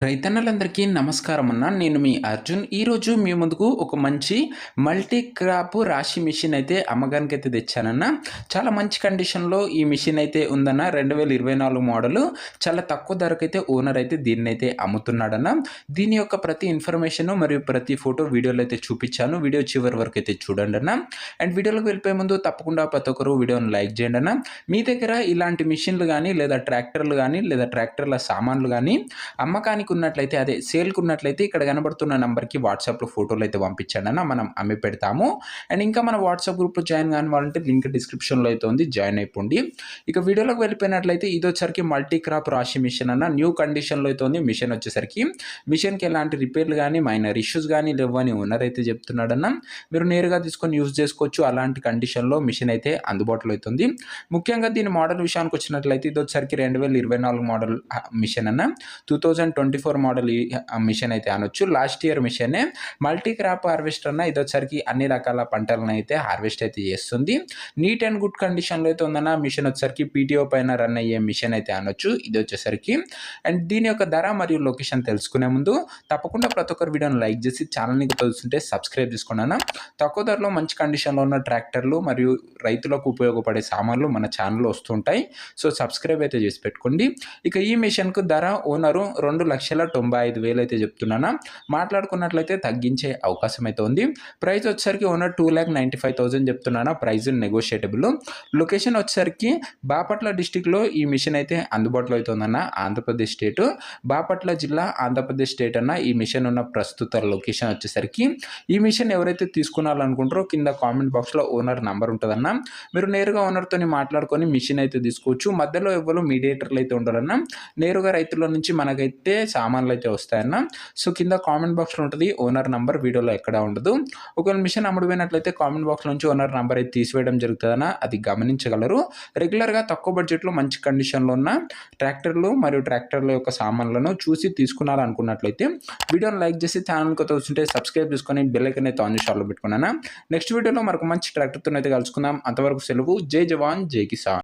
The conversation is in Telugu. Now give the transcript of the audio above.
రైతన్నలందరికీ నమస్కారం అన్న. నేను మీ అర్జున్. ఈరోజు మీ ముందుకు ఒక మంచి మల్టీ క్రాప్ రాశి మిషన్ అయితే అమ్మకానికైతే తెచ్చానన్న. చాలా మంచి కండిషన్‌లో ఈ మిషన్ అయితే ఉందన్న. 2024 మోడలు. చాలా తక్కువ ధరకైతే ఓనర్ అయితే దీన్నైతే అమ్ముతున్నాడన్న. దీని యొక్క ప్రతి ఇన్ఫర్మేషన్ మరియు ప్రతి ఫోటో వీడియోలో అయితే చూపించాను. వీడియో చివరి వరకు అయితే చూడండన్న. అండ్ వీడియోలోకి వెళ్ళిపోయే ముందు తప్పకుండా ప్రతి ఒక్కరు వీడియోని లైక్ చేయండి అన్న. మీ దగ్గర ఇలాంటి మిషన్లు గానీ, లేదా ట్రాక్టర్లు గానీ, లేదా ట్రాక్టర్ల సామాన్లు గానీ అమ్మకానికి ఉన్నట్లయితే అదే సేల్‌కి ఉన్నట్లయితే ఇక్కడ కనబడుతున్న నంబర్‌కి వాట్సాప్‌లో ఫోటోలు అయితే పంపించండి అన్న. మనం అమ్మి పెడతాము. అండ్ ఇంకా మన వాట్సాప్ గ్రూప్‌లో జాయిన్ కాని వాళ్ళంటే లింక్ డిస్క్రిప్షన్‌లో అయితే ఉంది. జాయిన్ అయిపోండి. ఇక వీడియోలోకి వెళ్ళిపోయినట్లయితే ఇదొచ్చేసరికి మల్టీ క్రాప్ రాశి మిషన్ అన్న. న్యూ కండిషన్‌లో అయితే ఉంది మిషన్ వచ్చేసరికి. మిషన్‌కి ఎలాంటి రిపేర్లు గానీ, మైనర్ ఇష్యూస్ గానీ లేవని ఓనర్ అయితే చెప్తున్నాడన్న. మీరు నేరుగా తీసుకొని యూజ్ చేసుకోవచ్చు. అలాంటి కండిషన్‌లో మిషన్ అయితే అందుబాటులో అయితే ఉంది. ముఖ్యంగా దీని మోడల్ విషయానికి వచ్చినట్లయితే ఇదొచ్చేసరికి 2024 మోడల్ మిషన్ అన్న. 2024 మోడల్ ఈ మిషన్ అయితే అనొచ్చు. లాస్ట్ ఇయర్ మిషనే. మల్టీ క్రాప్ హార్వెస్టర్ అన్న. ఇదొచ్చేసరికి అన్ని రకాల పంటలను అయితే హార్వెస్ట్ అయితే చేస్తుంది. నీట్ అండ్ గుడ్ కండిషన్‌లో అయితే ఉందన్న. మిషన్ వచ్చేసరికి పీటీఓ పైన రన్ అయ్యే మిషన్ అయితే అనొచ్చు. ఇది వచ్చేసరికి అండ్ దీని యొక్క ధర మరియు లొకేషన్ తెలుసుకునే ముందు తప్పకుండా ప్రతి ఒక్కరు వీడియోని లైక్ చేసి ఛానల్‌ని చూస్తుంటే సబ్స్క్రైబ్ చేసుకోండి అన్న. తక్కువ ధరలో మంచి కండిషన్‌లో ఉన్న ట్రాక్టర్లు మరియు రైతులకు ఉపయోగపడే సామాన్లు మన ఛానల్‌లో వస్తుంటాయి. సో సబ్స్క్రైబ్ అయితే చేసి పెట్టుకోండి. ఇక ఈ మిషన్‌కు ధర ఓనరు 2,95,000 అయితే చెప్తున్నానా. మాట్లాడుకున్నట్లయితే తగ్గించే అవకాశం అయితే ఉంది. ప్రైస్ వచ్చేసరికి ఓనర్ 2,95,000 చెప్తున్నానా. ప్రైస్ నెగోషియేటబుల్. లొకేషన్ వచ్చేసరికి బాపట్ల డిస్టిక్‌లో ఈ మిషన్ అయితే అందుబాటులో అయితే ఉందన్న. ఆంధ్రప్రదేశ్ స్టేట్, బాపట్ల జిల్లా, ఆంధ్రప్రదేశ్ స్టేట్ అన్న. ఈ మిషన్ ఉన్న ప్రస్తుత లొకేషన్ వచ్చేసరికి ఈ మిషన్ ఎవరైతే తీసుకోవాలనుకుంటారో కింద కామెంట్ బాక్స్‌లో ఓనర్ నంబర్ ఉంటదన్న. మీరు నేరుగా ఓనర్‌తోని మాట్లాడుకొని మిషన్ అయితే తీసుకోవచ్చు. మధ్యలో ఎవ్వరు మీడియేటర్లు అయితే ఉండరన్న. నేరుగా రైతుల నుంచి మనకైతే సామాన్లు అయితే వస్తాయన్న. సో కింద కామెంట్ బాక్స్‌లో ఉంటది ఓనర్ నంబర్. వీడియోలో ఎక్కడా ఉండదు. ఒకవేళ మిషన్ అమ్ముడుపోయినట్లయితే కామెంట్ బాక్స్ నుంచి ఓనర్ నంబర్ అయితే తీసివేయడం జరుగుతుందన్న. అది గమనించగలరు. రెగ్యులర్‌గా తక్కువ బడ్జెట్‌లో మంచి కండిషన్‌లో ఉన్న ట్రాక్టర్లు మరియు ట్రాక్టర్ల యొక్క సామాన్లను చూసి తీసుకున్నారనుకున్నట్లయితే వీడియోని లైక్ చేసి ఛానల్‌కి కొత్తగా వస్తుంటే సబ్స్క్రైబ్ చేసుకొని బెల్ ఐకాన్ అయితే ఆన్ చేసి ఆల్‌లో పెట్టుకున్నాను. నెక్స్ట్ వీడియోలో మరొక మంచి ట్రాక్టర్‌తో అయితే కలుసుకుందాం. అంతవరకు సెలవు. జై జవాన్ జై కిసాన్.